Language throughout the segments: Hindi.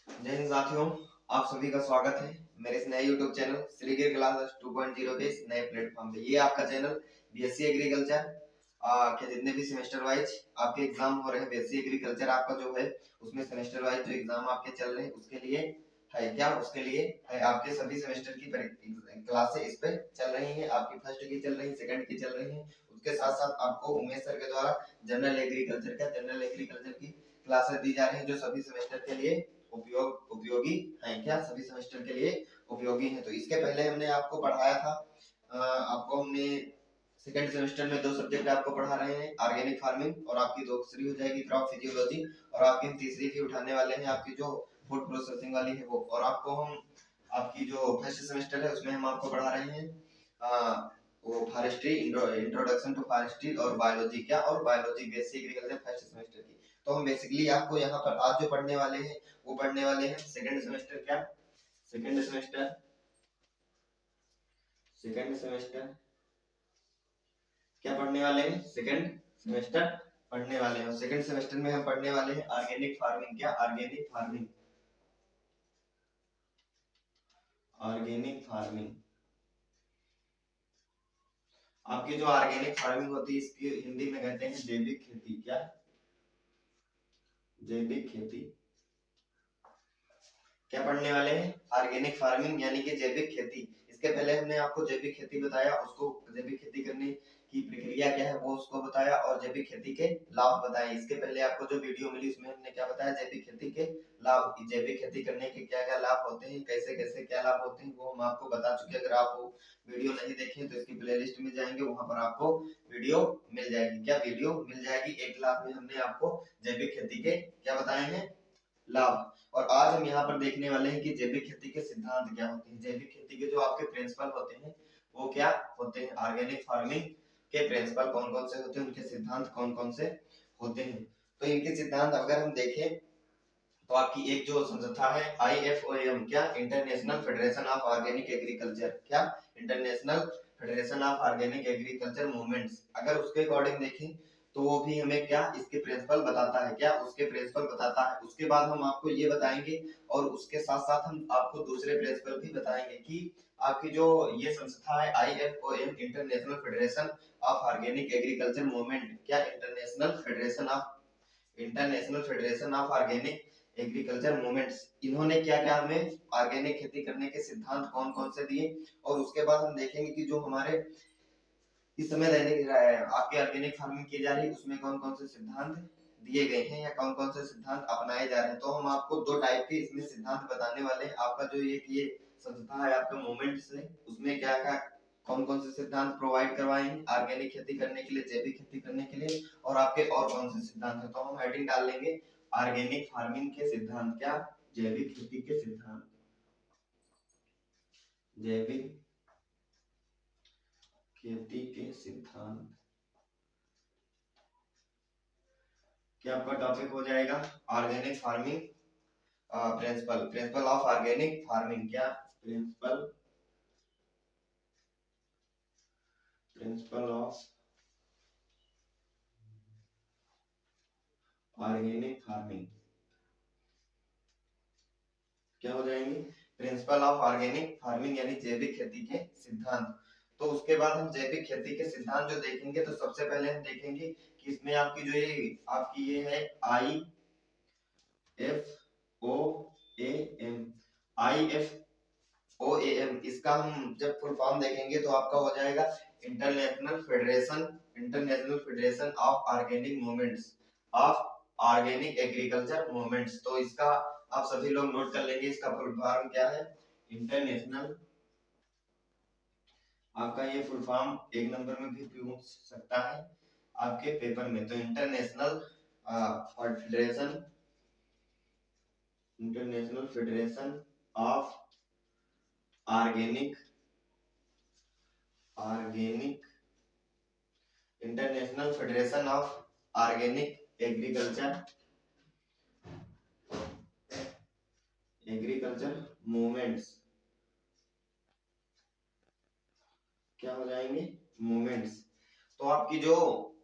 जय हिंद साथियों, आप सभी का स्वागत है मेरे इस नए YouTube चैनल श्रीगिर क्लासेस 2.0 के इस नए प्लेटफॉर्म पे। ये आपका चैनल बीएससी एग्रीकल्चर के जितने भी सेमेस्टर वाइज आपके एग्जाम हो रहे हैं, बीएससी एग्रीकल्चर आपका जो है उसमें सेमेस्टर वाइज जो एग्जाम आपके चल रहे हैं उसके लिए है क्या, उसके लिए है आपके सभी सेमेस्टर की क्लासें इस पे चल रही हैं। आपकी फर्स्ट की चल रही है, सेकंड की चल रही है। उसके साथ साथ आपको उमेश सर के द्वारा जनरल एग्रीकल्चर की क्लासेस दी जा रही है जो सभी सेमेस्टर के लिए उपयोगी है क्या, सभी सेमेस्टर के लिए उपयोगी है। तो इसके पहले हमने आपको पढ़ाया था, आपको हमने सेकंड सेमेस्टर में दो सब्जेक्ट आपको पढ़ा रहे हैं, ऑर्गेनिक फार्मिंग और आपकी दूसरी हो जाएगी क्रॉप फिजियोलॉजी, और आपकी तीसरी भी उठाने वाले हैं आपकी जो फूड प्रोसेसिंग वाली है वो। और आपको हम आपकी जो फर्स्ट सेमेस्टर है उसमें हम आपको पढ़ा रहे हैं वो फॉरेस्ट्री, इंट्रोडक्शन टू फॉरेस्ट्री और बायोलॉजी क्या, और biology basic agriculture first semester की। तो हम बेसिकली आपको यहाँ पर आज जो पढ़ने वाले हैं वो पढ़ने वाले हैं सेकंड सेमेस्टर क्या, सेकंड सेमेस्टर सेकंड सेमेस्टर क्या पढ़ने वाले हैं, सेकंड सेमेस्टर पढ़ने वाले हैं। सेकंड सेमेस्टर में हम पढ़ने वाले हैं ऑर्गेनिक फार्मिंग क्या, ऑर्गेनिक फार्मिंग, ऑर्गेनिक फार्मिंग। आपकी जो ऑर्गेनिक फार्मिंग होती है इसकी हिंदी में कहते हैं जैविक खेती क्या, जैविक खेती। क्या पढ़ने वाले हैं, ऑर्गेनिक फार्मिंग यानी कि जैविक खेती। इसके पहले हमने आपको जैविक खेती बताया, उसको जैविक खेती करने की प्रक्रिया क्या है वो उसको बताया, और जैविक खेती के लाभ बताए। इसके पहले आपको जो वीडियो मिली उसमें हमने क्या बताया, जैविक खेती के लाभ, जैविक खेती करने के क्या क्या लाभ होते हैं, कैसे कैसे क्या लाभ होते हैं वो हम आपको बता चुके हैं। अगर आप वो वीडियो नहीं देखे तो इसकी प्लेलिस्ट में जाएंगे, वहां पर आपको वीडियो मिल जाएगी क्या, वीडियो मिल जाएगी। एक लाभ में हमने आपको जैविक खेती के क्या बताए हैं, लाभ। और आज हम यहाँ पर देखने वाले हैं कि जैविक खेती के सिद्धांत क्या होते हैं, जैविक खेती के जो आपके प्रिंसिपल होते हैं वो क्या होते हैं, ऑर्गेनिक फार्मिंग के प्रिंसिपल कौन कौन से होते हैं, उनके सिद्धांत कौन कौन से होते हैं। तो इनके सिद्धांत अगर हम देखें तो आपकी एक जो संस्था है IFOM क्या, international federation of organic agriculture क्या, international federation of organic agriculture movements, अगर उसके अकॉर्डिंग देखें तो वो भी हमें क्या इसके प्रिंसिपल बताता है क्या, उसके प्रिंसिपल बताता है। उसके बाद हम आपको ये बताएंगे और उसके साथ साथ हम आपको दूसरे प्रिंसिपल भी बताएंगे कि आपकी जो ये संस्था है IFOM international federation of organic agriculture movement क्या, international federation of organic agriculture movements, इन्होंने क्या क्या हमें ऑर्गेनिक खेती करने के सिद्धांत कौन कौन से दिए। और उसके बाद हम देखेंगे कि जो हमारे इस समय आपकी ऑर्गेनिक फार्मिंग की जा रही है उसमें कौन कौन से सिद्धांत दिए गए हैं या कौन कौन से सिद्धांत अपनाए जा रहे हैं। तो हम आपको दो टाइप के इसमें सिद्धांत बताने वाले हैं। आपका जो ये संस्था है आपका मूवमेंट से, उसमें क्या क्या कौन कौन से सिद्धांत प्रोवाइड करवाएंगे ऑर्गेनिक खेती करने के लिए, जैविक खेती करने के लिए, और आपके और कौन से सिद्धांत है। तो हम हेडिंग डाल लेंगे ऑर्गेनिक फार्मिंग के सिद्धांत क्या, जैविक खेती के सिद्धांत, जैविक खेती के सिद्धांत। क्या आपका टॉपिक हो जाएगा organic farming principle of organic farming क्या, प्रिंसिपल ऑफ ऑर्गेनिक फार्मिंग क्या हो जाएंगे, प्रिंसिपल ऑफ ऑर्गेनिक फार्मिंग यानी जैविक खेती के सिद्धांत। तो उसके बाद हम जैविक खेती के सिद्धांत जो देखेंगे तो सबसे पहले हम देखेंगे कि इसमें आपकी जो ये आपकी ये है IFOAM, इसका हम जब फुल फॉर्म देखेंगे तो आपका हो जाएगा international federation of organic movements of organic agriculture movements. तो इसका आप सभी लोग नोट कर लेंगे, इसका फुल फॉर्म क्या है, इंटरनेशनल, आपका ये फुल फॉर्म एक नंबर में भी पूछ सकता है आपके पेपर में। तो international federation, international federation of organic international federation of organic agriculture movements क्या हो जाएंगे, मूवमेंट्स। तो आपकी जो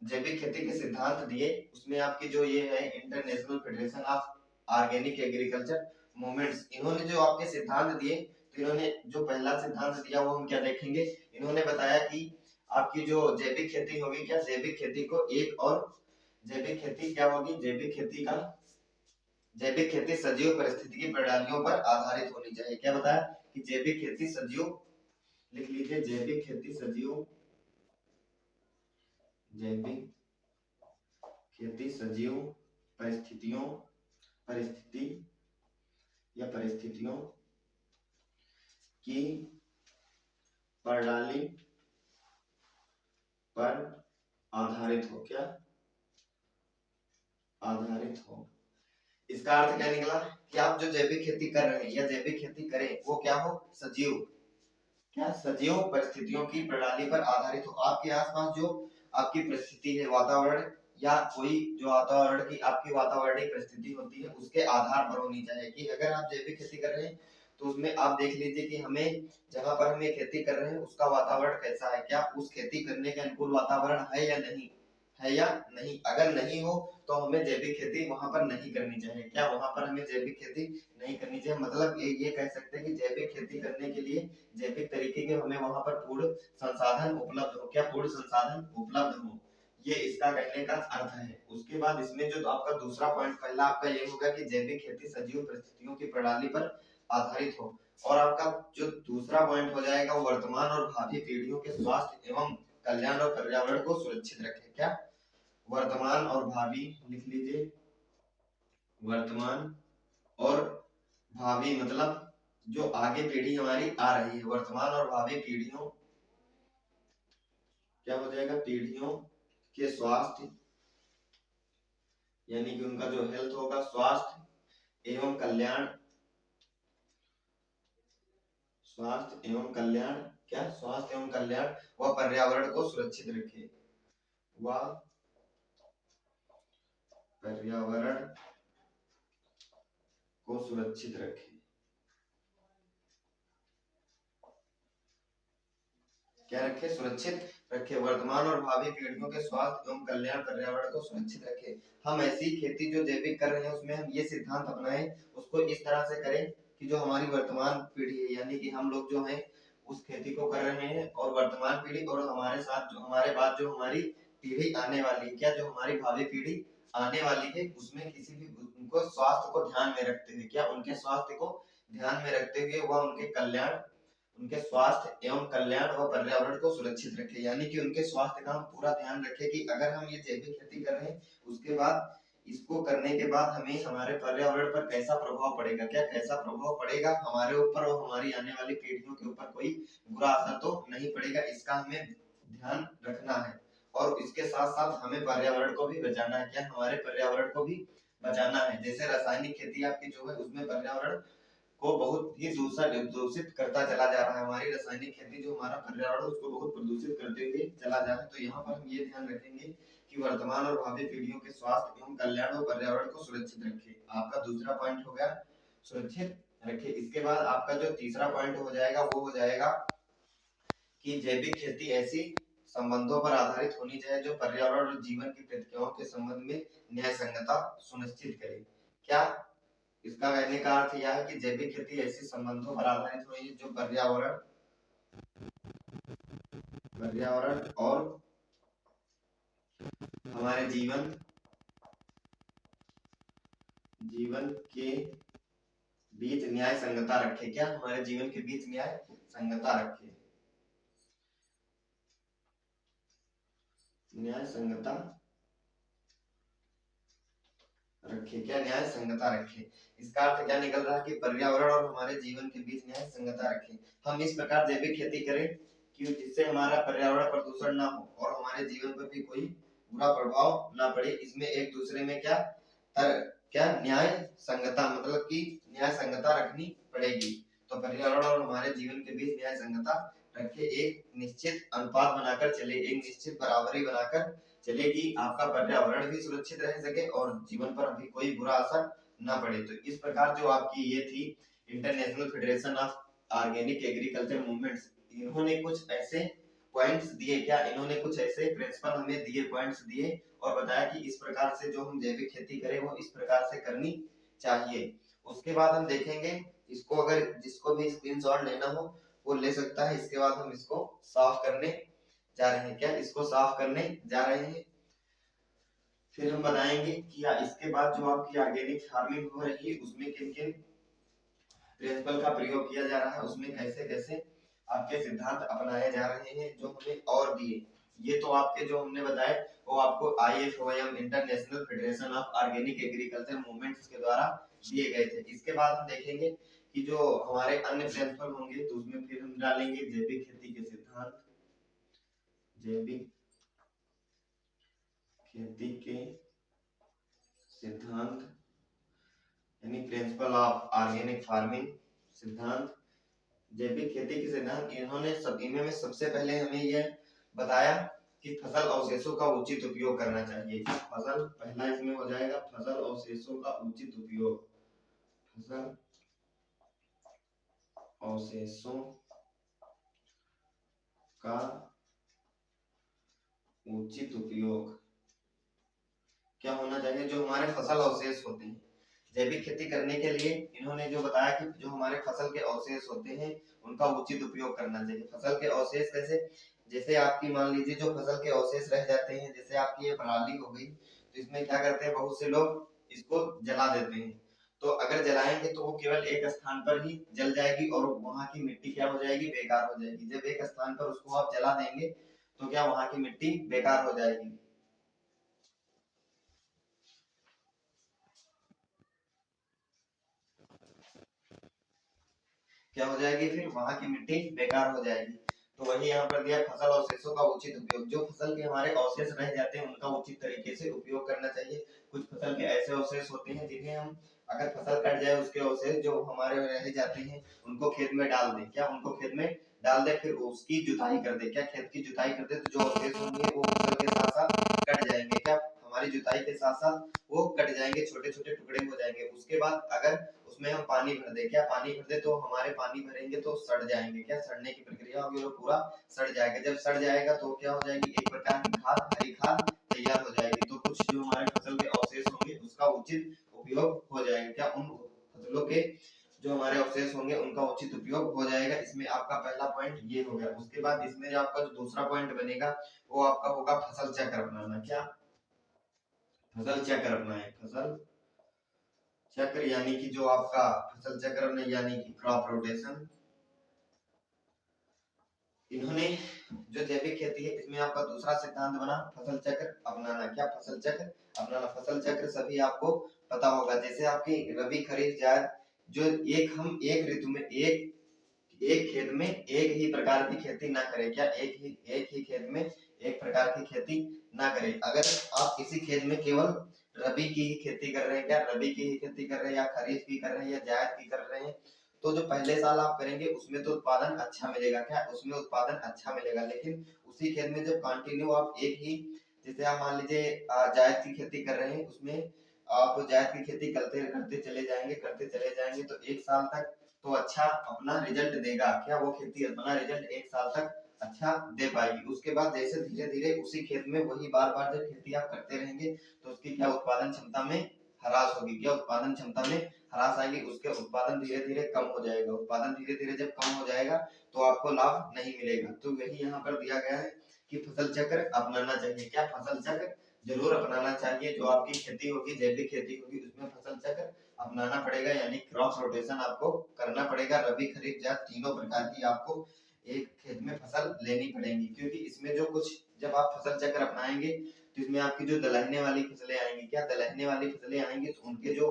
जैविक खेती के सिद्धांत दिए उसमें आपकी जो ये है international federation of organic agriculture movements, इन्होंने जो आपके सिद्धांत दिए, तो इन्होंने जो पहला सिद्धांत दिया वो हम क्या देखेंगे। इन्होंने बताया कि आपकी जो जैविक खेती होगी, क्या जैविक खेती को एक और जैविक खेती क्या होगी, जैविक खेती सजीव परिस्थितिकी प्रणालियों पर आधारित होनी चाहिए। क्या बताया कि जैविक खेती सजीव, लिख लीजिए, जैविक खेती सजीव, जैविक खेती सजीव परिस्थितियों की प्रणाली पर आधारित हो। क्या आधारित हो। इसका अर्थ क्या निकला कि आप जो जैविक खेती कर रहे हैं या जैविक खेती करें वो क्या हो, सजीव परिस्थितियों की प्रणाली पर आधारित हो। आपके आसपास जो आपकी परिस्थिति है, वातावरण या कोई जो वातावरण की आपकी वातावरणीय परिस्थिति होती है उसके आधार पर होनी चाहिए। कि अगर आप जैविक खेती कर रहे हैं तो उसमें आप देख लीजिए कि हमें जहां पर हम ये खेती कर रहे हैं उसका वातावरण कैसा है, क्या उस खेती करने के अनुकूल वातावरण है या नहीं। अगर नहीं हो तो हमें जैविक खेती वहां पर नहीं करनी चाहिए। क्या वहां पर हमें जैविक खेती नहीं करनी चाहिए, मतलब ये कह सकते हैं कि जैविक खेती करने के लिए जैविक तरीके के हमें वहां पर पूर्ण संसाधन उपलब्ध हो। क्या पूर्ण संसाधन उपलब्ध हो, ये इसका कहने का अर्थ है। उसके बाद इसमें जो आपका दूसरा पॉइंट, पहला आपका ये होगा कि जैविक खेती सजीव परिस्थितियों की प्रणाली पर आधारित हो, और आपका जो दूसरा पॉइंट हो जाएगा वर्तमान और भावी पीढ़ियों के स्वास्थ्य एवं कल्याण और पर्यावरण को सुरक्षित रखें। क्या वर्तमान और भावी, लिख लीजिए, वर्तमान और भावी मतलब जो आगे पीढ़ी हमारी आ रही है, वर्तमान और भावी पीढ़ियों, क्या हो जाएगा, पीढ़ियों के स्वास्थ्य, यानी कि उनका जो हेल्थ होगा, स्वास्थ्य एवं कल्याण, क्या स्वास्थ्य एवं कल्याण व पर्यावरण को सुरक्षित रखे, व पर्यावरण को सुरक्षित रखे। क्या रखे, सुरक्षित रखे। वर्तमान और भावी पीढ़ियों के स्वास्थ्य एवं कल्याण पर्यावरण को सुरक्षित रखे। हम ऐसी खेती जो जैविक कर रहे हैं उसमें हम ये सिद्धांत अपनाएं, उसको इस तरह से करें कि जो हमारी वर्तमान पीढ़ी है, यानी कि हम लोग जो हैं उस खेती को कर रहे हैं, और वर्तमान पीढ़ी और हमारे साथ जो हमारे बाद जो हमारी पीढ़ी आने वाली है, क्या जो हमारी भावी पीढ़ी आने वाली है, उसमें किसी भी उनको स्वास्थ्य को ध्यान में रखते हुए, क्या उनके स्वास्थ्य को ध्यान में रखते हुए वह उनके स्वास्थ्य एवं कल्याण व पर्यावरण को सुरक्षित रखे। यानी कि उनके स्वास्थ्य का हम पूरा ध्यान रखें कि अगर हम ये जैविक खेती कर रहे हैं उसके बाद इसको करने के बाद हमें हमारे पर्यावरण पर कैसा प्रभाव पड़ेगा, क्या कैसा प्रभाव पड़ेगा हमारे ऊपर और हमारी आने वाली पीढ़ियों के ऊपर कोई बुरा असर तो नहीं पड़ेगा, इसका हमें ध्यान रखना है। और इसके साथ साथ हमें पर्यावरण को भी बचाना है। क्या हमारे पर्यावरण को भी बचाना है। जैसे रासायनिक खेती आपकी जो है उसमें पर्यावरण को बहुत ही दूषित करता चला जा रहा है। हमारी रासायनिक खेती जो हमारा पर्यावरण उसको बहुत प्रदूषित करते हुए चला जा रहा है। तो यहाँ पर हम ये ध्यान रखेंगे कि वर्तमान और भावी पीढ़ियों के स्वास्थ्य एवं कल्याण और पर्यावरण को सुरक्षित रखें। आपका दूसरा पॉइंट हो गया सुरक्षित रखें। इसके बाद आपका जो तीसरा पॉइंट हो जाएगा वो हो जाएगा कि जैविक खेती ऐसी संबंधों पर आधारित होनी चाहिए जो पर्यावरण और जीवन की प्रक्रियाओं के संबंध में न्याय संगतता सुनिश्चित करे। क्या इसका कहने का अर्थ यह है कि जैविक खेती ऐसे संबंधों पर आधारित होनी है जो पर्यावरण और हमारे जीवन के बीच न्याय संगतता रखे। क्या हमारे जीवन के बीच न्याय संगतता रखे, न्याय संगतता रखे। क्या न्याय संगतता रखे, इसका अर्थ क्या निकल रहा है कि पर्यावरण और हमारे जीवन के बीच न्याय संगतता रखे। हम इस प्रकार जैविक खेती करें कि जिससे हमारा पर्यावरण प्रदूषण ना हो और हमारे जीवन पर भी कोई बुरा प्रभाव ना पड़े। इसमें एक दूसरे में क्या न्याय संगतता, मतलब कि न्याय संगतता रखनी पड़ेगी। तो पर्यावरण और हमारे जीवन के बीच न्याय संगतता रखे, एक निश्चित अनुपात बनाकर चले, एक निश्चित बराबरी बनाकर चले कि आपका पर्यावरण भी सुरक्षित रह सके और जीवन पर भी कोई बुरा असर ना पड़े। तो इस प्रकार जो आपकी ये थी international federation of organic agriculture movements, इन्होंने कुछ ऐसे पॉइंट्स दिए, क्या इन्होंने कुछ ऐसे प्रिंसिपल हमें दिए, पॉइंट्स दिए और बताया कि इस प्रकार से जो हम जैविक खेती करें वो इस प्रकार से करनी चाहिए। उसके बाद हम देखेंगे, इसको अगर जिसको भी स्क्रीनशॉट लेना हो वो ले सकता है। इसके बाद हम इसको साफ करने जा रहे हैं। क्या इसको साफ करने जा रहे हैं। फिर हम बताएंगे कि इसके बाद जो आपकी ऑर्गेनिक फार्मिंग हो रही है उसमें किन किन प्रिंसिपल का प्रयोग किया जा रहा है, उसमें कैसे कैसे आपके सिद्धांत अपनाए जा रहे हैं जो हमें और दिए। ये तो आपके जो हमने बताए वो आपको IFOM international federation of organic agriculture movements के द्वारा दिए गए थे। इसके बाद हम देखेंगे कि जो हमारे अन्य प्रिंसिपल होंगे तो उसमें फिर हम डालेंगे जैविक खेती के सिद्धांत, जैविक खेती के सिद्धांत यानी प्रिंसिपल ऑफ ऑर्गेनिक फार्मिंग सिद्धांत, जैविक खेती के सिद्धांत। इन्होंने इनमें सबसे पहले हमें यह बताया कि फसल अवशेषों का उचित उपयोग करना चाहिए। फसल पहला इसमें हो जाएगा फसल अवशेषों का उचित उपयोग, फसल अवशेषों का उचित उपयोग क्या होना चाहिए। जो हमारे फसल अवशेष होते हैं जैविक खेती करने के लिए इन्होंने जो बताया कि जो हमारे फसल के अवशेष होते हैं उनका उचित उपयोग करना चाहिए। फसल के अवशेष कैसे, जैसे आपकी मान लीजिए जो फसल के अवशेष रह जाते हैं, जैसे आपकी ये पराली हो गई तो इसमें क्या करते हैं बहुत से लोग इसको जला देते हैं। तो अगर जलाएंगे तो वो केवल एक स्थान पर ही जल जाएगी और वहां की मिट्टी क्या हो जाएगी, बेकार हो जाएगी। जब एक स्थान पर उसको आप जला देंगे तो क्या वहां की मिट्टी बेकार हो जाएगी, क्या हो जाएगी, फिर वहां की मिट्टी बेकार हो जाएगी। तो वही यहाँ पर दिया फसल अवशेषों का उचित उपयोग। जो फसल के हमारे अवशेष रह जाते हैं उनका उचित तरीके से उपयोग करना चाहिए। कुछ फसल के ऐसे अवशेष होते हैं जिन्हें हम अगर फसल कट जाए उसके अवशेष जो हमारे रह जाते हैं उनको खेत में डाल दें, क्या उनको खेत में डाल दे, फिर उसकी जुताई कर दे, क्या खेत की जुताई कर दे तो जो अवशेष होंगे वो फसल के साथ साथ कट जाएंगे, क्या हमारी जुताई के साथ साथ वो कट जाएंगे, छोटे छोटे टुकड़े हो जाएंगे। उसके बाद अगर उसमें हम पानी भर दे, क्या पानी भर दे तो हमारे पानी भरेंगे तो सड़ जाएंगे, क्या सड़ने की प्रक्रिया होगी, वो पूरा सड़ जाएगा। जब सड़ जाएगा तो क्या हो जाएगी, एक प्रकार की खाद, हरी खाद तैयार हो जाएगी। तो कुछ जो हमारे फसल के अवशेष होंगे उसका उचित उपयोग हो जाएगा, क्या उन फसलों के जो हमारे अवशेष होंगे उनका उचित उपयोग हो जाएगा। इसमें आपका पहला पॉइंट ये हो गया। उसके बाद इसमें जो आपका जो दूसरा पॉइंट बनेगा वो आपका होगा फसल चक्र अपनाना। क्या फसल चक्र अपनाए, फसल चक्र यानी कि जो आपका फसल चक्र में यानी कि क्रॉप रोटेशन। इन्होंने जो जैविक खेती है इसमें आपका दूसरा सिद्धांत बना फसल चक्र अपनाना। क्या फसल चक्र अपनाना, फसल चक्र सभी आपको पता होगा। जैसे आपकी रबी खरीफ जायद जो हम एक ऋतु में एक खेत में एक ही प्रकार की खेती ना करें, क्या एक ही खेत में एक प्रकार की खेती ना करें। अगर आप किसी खेत में केवल रबी की ही खेती कर रहे हैं, क्या रबी की ही खेती कर रहे हैं या खरीफ की कर रहे हैं या जायद की कर रहे हैं, तो जो पहले साल आप करेंगे उसमें तो उत्पादन अच्छा मिलेगा, क्या उसमें उत्पादन अच्छा मिलेगा। लेकिन उसी खेत में जब कंटिन्यू आप एक ही, जैसे आप मान लीजिए जायद की खेती कर रहे हैं, उसमें आप जायद की खेती करते करते चले जाएंगे तो एक साल तक तो अच्छा अपना रिजल्ट देगा, क्या वो खेती अपना रिजल्ट एक साल तक अच्छा दे पाएगी। उसके बाद जैसे धीरे धीरे उसी खेत में वही बार बार जब खेती आप करते रहेंगे तो उसकी क्या उत्पादन क्षमता में ह्रास होगी, क्या उत्पादन क्षमता में ह्रास आएगी, उसके उत्पादन धीरे धीरे कम हो जाएगा। उत्पादन धीरे धीरे जब कम हो जाएगा तो आपको लाभ नहीं मिलेगा। तो वही यहाँ पर दिया गया है कि फसल चक्र अपनाना चाहिए, क्या फसल चक्र जरूर अपनाना चाहिए। जो आपकी खेती होगी जैविक खेती होगी उसमें फसल चक्र अपनाना पड़ेगा, यानी क्रॉप रोटेशन आपको करना पड़ेगा। रबी खरीफ जायद तीनों प्रकार की आपको एक खेत में फसल लेनी पड़ेगी, क्योंकि इसमें जो कुछ जब आप फसल चक्र अपनाएंगे तो इसमें आपकी जो दलहने वाली फसलें आएंगी, क्या दलहने वाली फसलें आएंगी तो उनके जो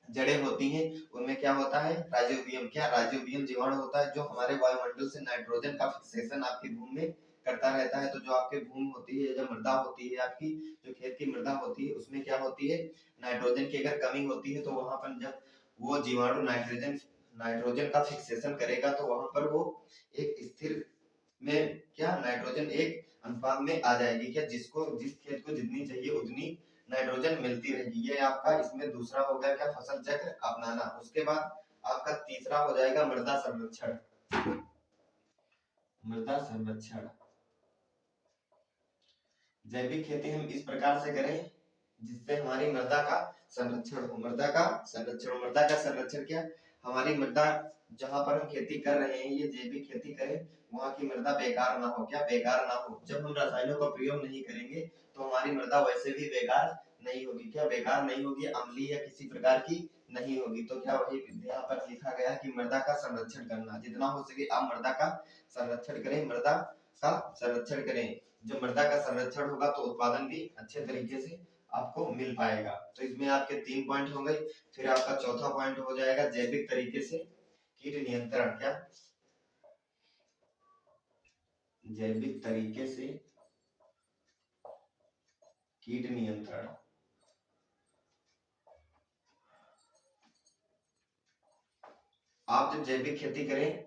जड़ें होती हैं उनमें क्या होता है, राइजोबियम, क्या राइजोबियम जीवाणु होता है जो हमारे वायुमंडल से नाइट्रोजन का फिक्सेशन आपकी भूमि में करता रहता है। तो जो आपकी भूमि होती है, जो मृदा होती है, आपकी जो खेत की मृदा होती है उसमें क्या होती है, नाइट्रोजन की अगर कमी होती है तो वहां पर जब वो जीवाणु नाइट्रोजन नाइट्रोजन का फिक्सेशन करेगा तो वहां पर वो एक स्थिर में क्या नाइट्रोजन एक अनुपात में आ जाएगी, क्या जिस खेत को जितनी चाहिए उतनी नाइट्रोजन मिलती रहेगी। ये आपका इसमें दूसरा हो गया क्या, फसल चक्र अपनाना। उसके बाद आपका तीसरा हो जाएगा मृदा संरक्षण। मृदा संरक्षण जैविक खेती हम इस प्रकार से करें जिससे हमारी मृदा का संरक्षण हो। मृदा का संरक्षण, मृदा का संरक्षण क्या, हमारी मृदा जहाँ पर हम खेती कर रहे हैं, ये जैविक खेती करें, वहाँ की मृदा बेकार ना हो। क्या बेकार ना हो, जब हम रसायनों का प्रयोग नहीं करेंगे तो हमारी मृदा वैसे भी बेकार नहीं होगी। क्या बेकार नहीं होगी, अम्लीय या किसी प्रकार की नहीं होगी। तो क्या वही यहाँ पर लिखा गया कि मृदा का संरक्षण करना, जितना हो सके आप मृदा का संरक्षण करें, मृदा का संरक्षण करें। जब मृदा का संरक्षण होगा तो उत्पादन भी अच्छे तरीके से आपको मिल पाएगा। तो इसमें आपके 3 पॉइंट हो गए। फिर आपका चौथा पॉइंट हो जाएगा जैविक तरीके से कीट नियंत्रण। क्या जैविक तरीके से कीट नियंत्रण। आप जब जैविक खेती करें,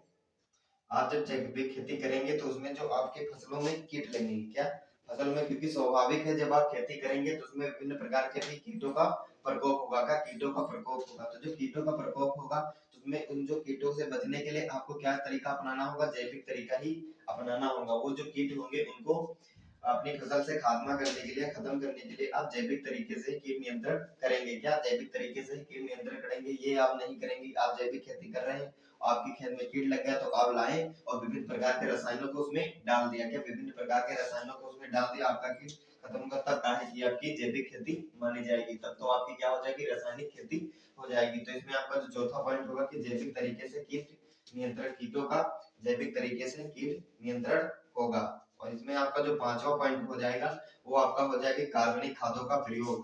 आप जब जैविक खेती करेंगे तो उसमें जो आपके फसलों में कीट लगेंगे। क्या फसल में, क्योंकि स्वाभाविक है जब आप खेती करेंगे तो उसमें विभिन्न प्रकार के भी कीटों का प्रकोप होगा। का कीटों का प्रकोप होगा, तो जो कीटों का प्रकोप होगा तो उसमें उन जो कीटों से बचने के लिए आपको क्या तरीका अपनाना होगा, जैविक तरीका ही अपनाना होगा। वो जो कीट होंगे उनको अपनी फसल से खात्मा करने के लिए, खत्म करने के लिए आप जैविक तरीके से कीट नियंत्रण करेंगे। क्या जैविक तरीके से कीट नियंत्रण करेंगे, ये आप नहीं करेंगे। आप जैविक खेती कर रहे हैं, आपकी खेत में कीट लग गया तो आप लाए और विभिन्न प्रकार के रसायनों को उसमें डाल दिया। क्या विभिन्न प्रकार के रसायनों को उसमें डाल दिया, आपका कीट खत्म होगा, तब कहा कि आपकी जैविक खेती मानी जाएगी। तब तो आपकी क्या हो जाएगी, रासायनिक खेती हो जाएगी। तो इसमें आपका जो चौथा पॉइंट होगा कि जैविक तरीके से कीट नियंत्रण, कीटों का जैविक तरीके से कीट नियंत्रण होगा। और इसमें आपका जो पांचवा पॉइंट हो जाएगा वो आपका हो जाएगा कार्बनिक खादों का प्रयोग।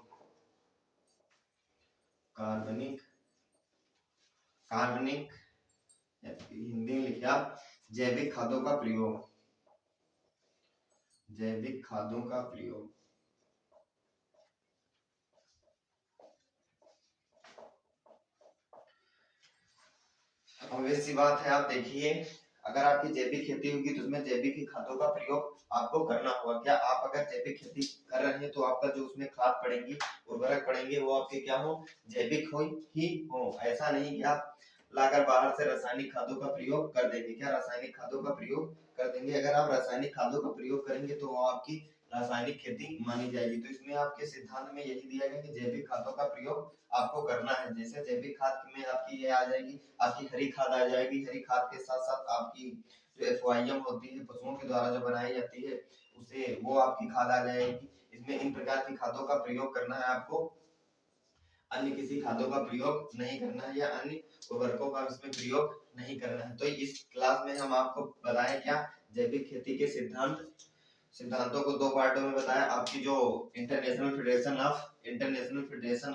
कार्बनिक कार्बनिक हिंदी में लिखिए आप जैविक खादों का प्रयोग, जैविक खादों का प्रयोग। obvious सी बात है, आप देखिए अगर आपकी जैविक खेती होगी तो उसमें जैविक ही खादों का प्रयोग आपको करना होगा। क्या आप अगर जैविक खेती कर रहे हैं तो आपका जो उसमें खाद पड़ेंगी, उर्वरक पड़ेंगे, वो आपके क्या हो, जैविक हो ही हो। ऐसा नहीं कि आप लाकर बाहर से रासायनिक खादों का प्रयोग कर देंगे। क्या रासायनिक खादों का प्रयोग कर देंगे, अगर आप रासायनिक खादों का प्रयोग करेंगे तो वो आपकी रासायनिक खेती मानी जाएगी। तो इसमें आपके सिद्धांत में यही दिया गया कि जैविक खादों का प्रयोग आपको करना है। जैसे जैविक खाद में आपकी ये आ जाएगी, आपकी हरी खाद आ जाएगी। हरी खाद के साथ साथ आपकी जो एफओआईएम होती है, पशुओं के द्वारा जो बनाई जाती है, उसे वो आपकी खाद आ जाएगी। इसमें इन प्रकार की खादों का प्रयोग करना है आपको, अन्य किसी खादों का प्रयोग नहीं करना है या अन्य उर्वरकों का इसमें प्रयोग नहीं करना है। तो इस क्लास में हम आपको बताएं क्या, जैविक खेती के सिद्धांतों को 2 पार्टों में बताया। आपकी जो इंटरनेशनल फेडरेशन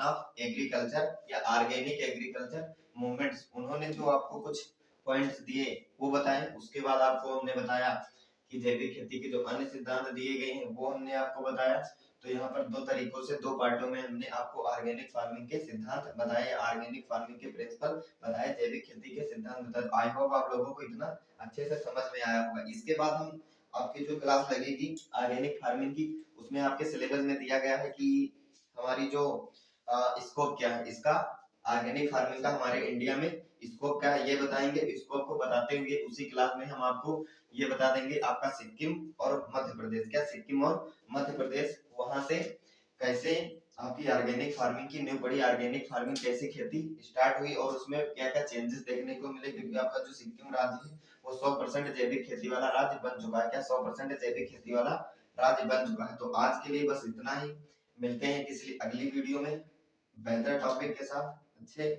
ऑफ एग्रीकल्चर या ऑर्गेनिक एग्रीकल्चर मूवमेंट्स, उन्होंने जो आपको कुछ पॉइंट्स दिए वो बताए। उसके बाद आपको हमने बताया कि जैविक खेती के जो अन्य सिद्धांत दिए गए हैं वो हमने आपको बताया। तो यहाँ पर 2 तरीकों से 2 पार्टों में हमने आपको ऑर्गेनिक फार्मिंग के सिद्धांत बताए, ऑर्गेनिक फार्मिंग के प्रिंसिपल बताए, जैविक खेती के सिद्धांत बताए। आई होप आप लोगों को इतना अच्छे से समझ में आया होगा। इसके बाद हम आपकी जो क्लास लगेगी ऑर्गेनिक फार्मिंग की, उसमें आपके सिलेबस में दिया गया है कि हमारी जो स्कोप क्या है इसका, ऑर्गेनिक फार्मिंग का हमारे इंडिया में स्कोप क्या है ये बताएंगे। स्कोप को बताते हुए उसी क्लास में हम आपको ये बता देंगे आपका सिक्किम और मध्य प्रदेश, क्या सिक्किम और मध्य प्रदेश वहां से कैसे आपकी ऑर्गेनिक फार्मिंग की न्यू बड़ी ऑर्गेनिक फार्मिंग कैसे खेती स्टार्ट हुई और उसमें क्या क्या चेंजेस देखने को मिले। क्योंकि आपका जो सिक्किम राज्य है वो 100% जैविक खेती वाला राज्य बन चुका है। क्या 100% जैविक खेती वाला राज्य बन चुका है। तो आज के लिए बस इतना ही, मिलते हैं किसी अगली वीडियो में बेहतर टॉपिक के साथ, अच्छे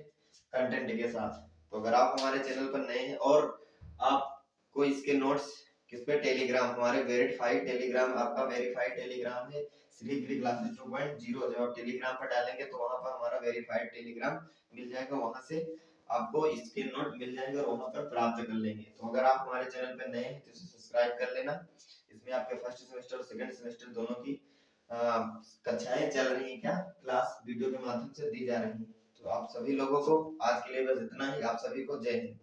कंटेंट के साथ। तो अगर आप हमारे चैनल पर नए हैं और आपको इसके नोट्स किस पे, टेलीग्राम, हमारे वेरीफाइड टेलीग्राम, आपका वेरीफाइड टेलीग्राम है श्री गिरी क्लासेस 2.0। जब आप टेलीग्राम पर डालेंगे तो वहां पर हमारा वेरीफाइड टेलीग्राम मिल जाएगा, वहां से आपको इसके नोट मिल जाएंगे और वहां पर प्राप्त कर लेंगे। तो अगर आप हमारे चैनल पर नए हैं तो इसे सब्सक्राइब कर लेना। इसमें आपके फर्स्ट सेमेस्टर और सेकंड सेमेस्टर दोनों की कक्षाएं चल रही हैं, क्या क्लास वीडियो के माध्यम से दी जा रही हैं। तो आप सभी लोगों को आज के लिए बस इतना ही। आप सभी को जय हिंद।